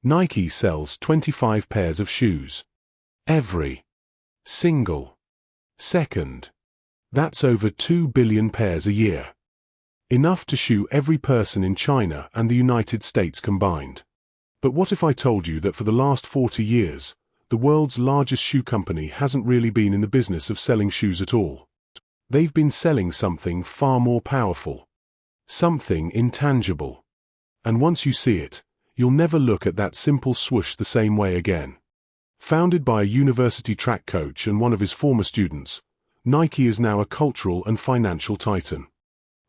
Nike sells 25 pairs of shoes. Every single second. That's over 2 billion pairs a year. Enough to shoe every person in China and the United States combined. But what if I told you that for the last 40 years, the world's largest shoe company hasn't really been in the business of selling shoes at all? They've been selling something far more powerful. Something intangible. And once you see it, you'll never look at that simple swoosh the same way again. Founded by a university track coach and one of his former students, Nike is now a cultural and financial titan.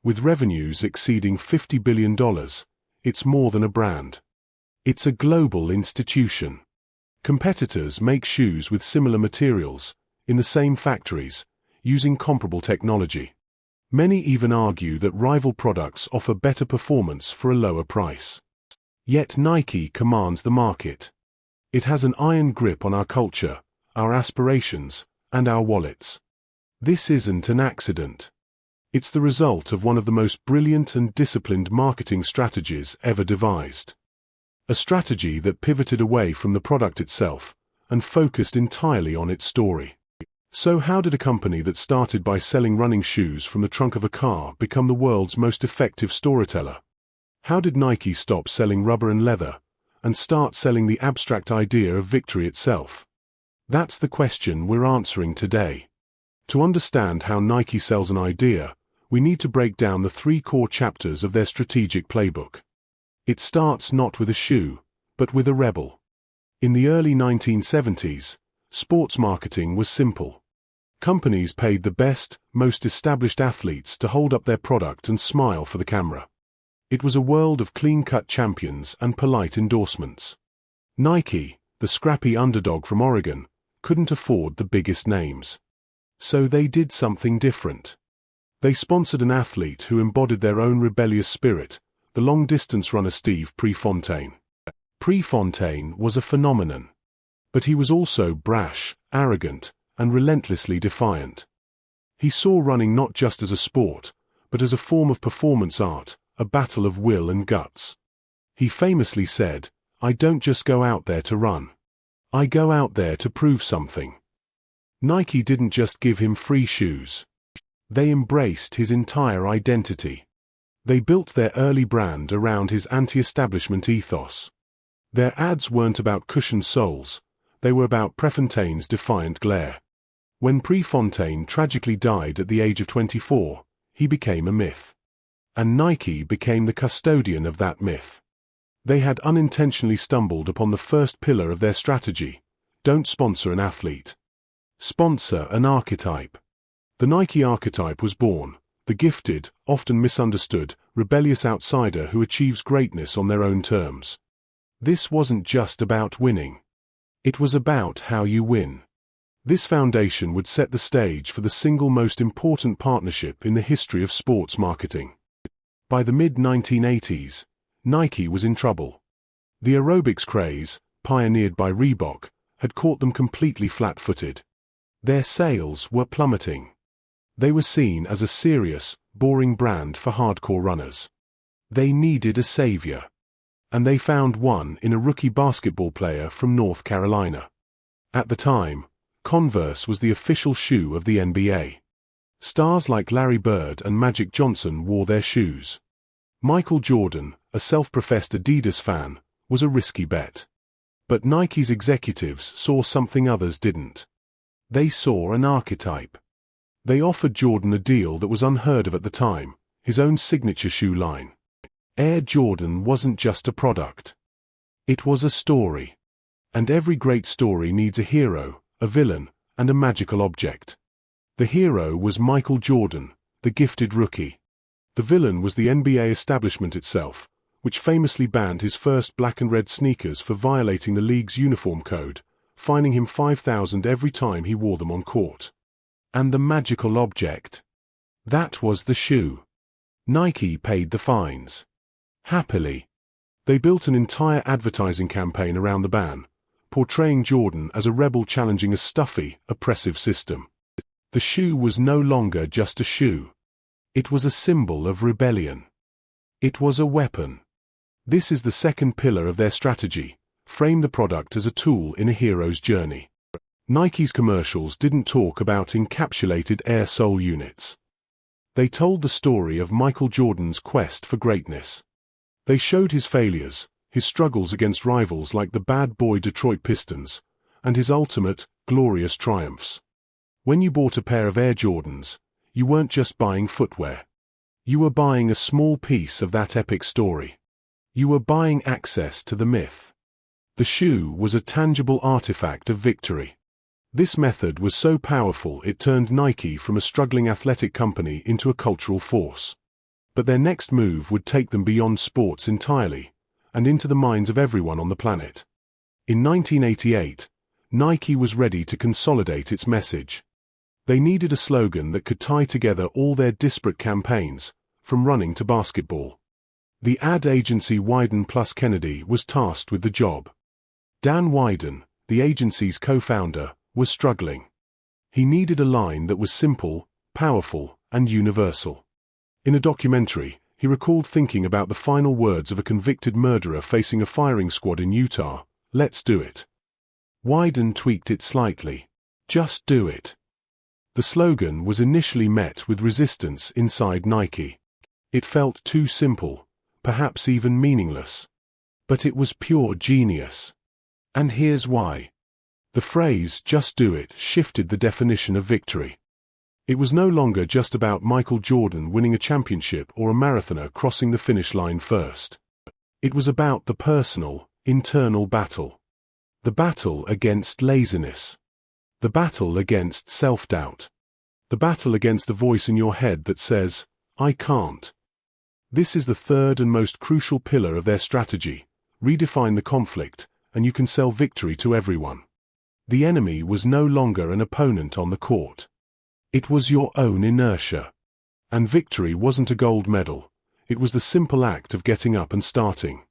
With revenues exceeding $50 billion, it's more than a brand. It's a global institution. Competitors make shoes with similar materials, in the same factories, using comparable technology. Many even argue that rival products offer better performance for a lower price. Yet Nike commands the market. It has an iron grip on our culture, our aspirations, and our wallets. This isn't an accident. It's the result of one of the most brilliant and disciplined marketing strategies ever devised. A strategy that pivoted away from the product itself and focused entirely on its story. So how did a company that started by selling running shoes from the trunk of a car become the world's most effective storyteller? How did Nike stop selling rubber and leather and start selling the abstract idea of victory itself? That's the question we're answering today. To understand how Nike sells an idea, we need to break down the 3 core chapters of their strategic playbook. It starts not with a shoe, but with a rebel. In the early 1970s, sports marketing was simple. Companies paid the best, most established athletes to hold up their product and smile for the camera. It was a world of clean-cut champions and polite endorsements. Nike, the scrappy underdog from Oregon, couldn't afford the biggest names. So they did something different. They sponsored an athlete who embodied their own rebellious spirit, the long-distance runner Steve Prefontaine. Prefontaine was a phenomenon. But he was also brash, arrogant, and relentlessly defiant. He saw running not just as a sport, but as a form of performance art, a battle of will and guts. He famously said, "I don't just go out there to run. I go out there to prove something." Nike didn't just give him free shoes. They embraced his entire identity. They built their early brand around his anti-establishment ethos. Their ads weren't about cushioned soles, they were about Prefontaine's defiant glare. When Prefontaine tragically died at the age of 24, he became a myth. And Nike became the custodian of that myth. They had unintentionally stumbled upon the first pillar of their strategy: don't sponsor an athlete. Sponsor an archetype. The Nike archetype was born, the gifted, often misunderstood, rebellious outsider who achieves greatness on their own terms. This wasn't just about winning. It was about how you win. This foundation would set the stage for the single most important partnership in the history of sports marketing. By the mid-1980s, Nike was in trouble. The aerobics craze, pioneered by Reebok, had caught them completely flat-footed. Their sales were plummeting. They were seen as a serious, boring brand for hardcore runners. They needed a savior. And they found one in a rookie basketball player from North Carolina. At the time, Converse was the official shoe of the NBA. Stars like Larry Bird and Magic Johnson wore their shoes. Michael Jordan, a self-professed Adidas fan, was a risky bet. But Nike's executives saw something others didn't. They saw an archetype. They offered Jordan a deal that was unheard of at the time, his own signature shoe line. Air Jordan wasn't just a product. It was a story. And every great story needs a hero, a villain, and a magical object. The hero was Michael Jordan, the gifted rookie. The villain was the NBA establishment itself, which famously banned his first black and red sneakers for violating the league's uniform code, fining him $5,000 every time he wore them on court. And the magical object? That was the shoe. Nike paid the fines. Happily. They built an entire advertising campaign around the ban, portraying Jordan as a rebel challenging a stuffy, oppressive system. The shoe was no longer just a shoe. It was a symbol of rebellion. It was a weapon. This is the second pillar of their strategy: frame the product as a tool in a hero's journey. Nike's commercials didn't talk about encapsulated air sole units. They told the story of Michael Jordan's quest for greatness. They showed his failures, his struggles against rivals like the bad boy Detroit Pistons, and his ultimate, glorious triumphs. When you bought a pair of Air Jordans, you weren't just buying footwear. You were buying a small piece of that epic story. You were buying access to the myth. The shoe was a tangible artifact of victory. This method was so powerful it turned Nike from a struggling athletic company into a cultural force. But their next move would take them beyond sports entirely, and into the minds of everyone on the planet. In 1988, Nike was ready to consolidate its message. They needed a slogan that could tie together all their disparate campaigns, from running to basketball. The ad agency Wieden+Kennedy was tasked with the job. Dan Wieden, the agency's co-founder, was struggling. He needed a line that was simple, powerful, and universal. In a documentary, he recalled thinking about the final words of a convicted murderer facing a firing squad in Utah, "Let's do it." Wieden tweaked it slightly. "Just do it." The slogan was initially met with resistance inside Nike. It felt too simple, perhaps even meaningless. But it was pure genius. And here's why. The phrase, "just do it," shifted the definition of victory. It was no longer just about Michael Jordan winning a championship or a marathoner crossing the finish line first. It was about the personal, internal battle. The battle against laziness. The battle against self-doubt. The battle against the voice in your head that says, "I can't." This is the third and most crucial pillar of their strategy. Redefine the conflict, and you can sell victory to everyone. The enemy was no longer an opponent on the court. It was your own inertia. And victory wasn't a gold medal. It was the simple act of getting up and starting.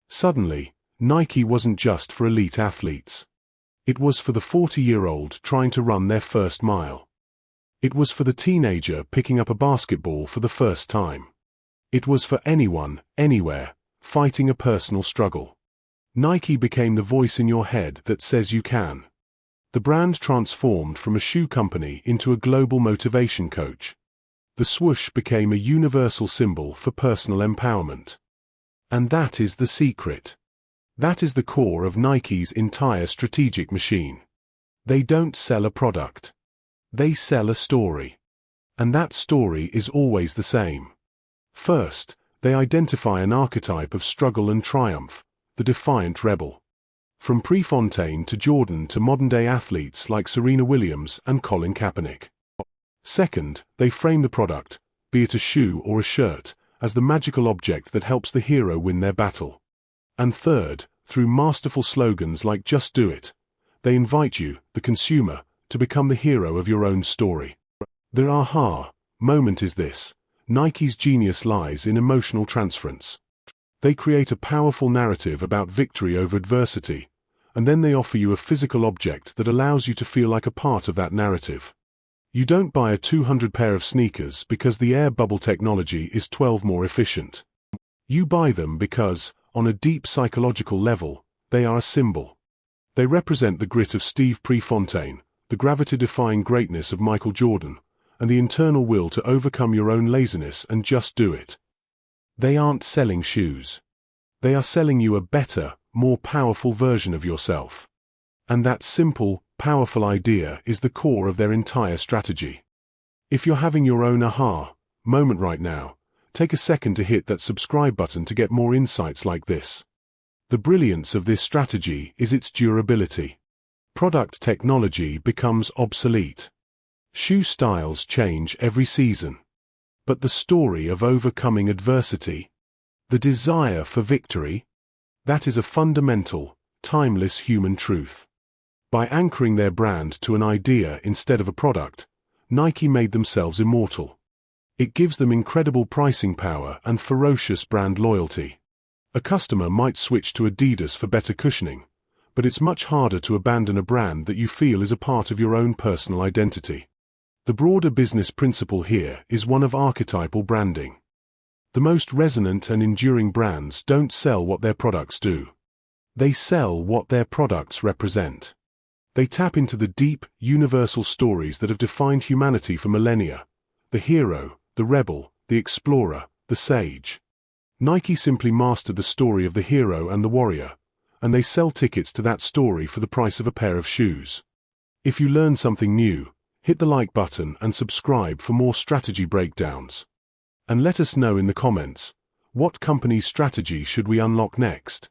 Suddenly, Nike wasn't just for elite athletes. It was for the 40-year-old trying to run their first mile. It was for the teenager picking up a basketball for the first time. It was for anyone, anywhere, fighting a personal struggle. Nike became the voice in your head that says you can. The brand transformed from a shoe company into a global motivation coach. The swoosh became a universal symbol for personal empowerment. And that is the secret. That is the core of Nike's entire strategic machine. They don't sell a product. They sell a story. And that story is always the same. First, they identify an archetype of struggle and triumph, the defiant rebel. From Prefontaine to Jordan to modern-day athletes like Serena Williams and Colin Kaepernick. Second, they frame the product, be it a shoe or a shirt, as the magical object that helps the hero win their battle. And third, through masterful slogans like "Just do it," they invite you, the consumer, to become the hero of your own story. The aha moment is this: Nike's genius lies in emotional transference. They create a powerful narrative about victory over adversity, and then they offer you a physical object that allows you to feel like a part of that narrative. You don't buy a 200 pair of sneakers because the air bubble technology is 12 more efficient. You buy them because, on a deep psychological level, they are a symbol. They represent the grit of Steve Prefontaine, the gravity-defying greatness of Michael Jordan, and the internal will to overcome your own laziness and just do it. They aren't selling shoes. They are selling you a better, more powerful version of yourself. And that simple, powerful idea is the core of their entire strategy. If you're having your own aha moment right now, take a second to hit that subscribe button to get more insights like this. The brilliance of this strategy is its durability. Product technology becomes obsolete. Shoe styles change every season. But the story of overcoming adversity, the desire for victory, that is a fundamental, timeless human truth. By anchoring their brand to an idea instead of a product, Nike made themselves immortal. It gives them incredible pricing power and ferocious brand loyalty. A customer might switch to Adidas for better cushioning, but it's much harder to abandon a brand that you feel is a part of your own personal identity. The broader business principle here is one of archetypal branding. The most resonant and enduring brands don't sell what their products do. They sell what their products represent. They tap into the deep, universal stories that have defined humanity for millennia. The hero, the rebel, the explorer, the sage. Nike simply mastered the story of the hero and the warrior, and they sell tickets to that story for the price of a pair of shoes. If you learned something new, hit the like button and subscribe for more strategy breakdowns. And let us know in the comments, what company's strategy should we unlock next?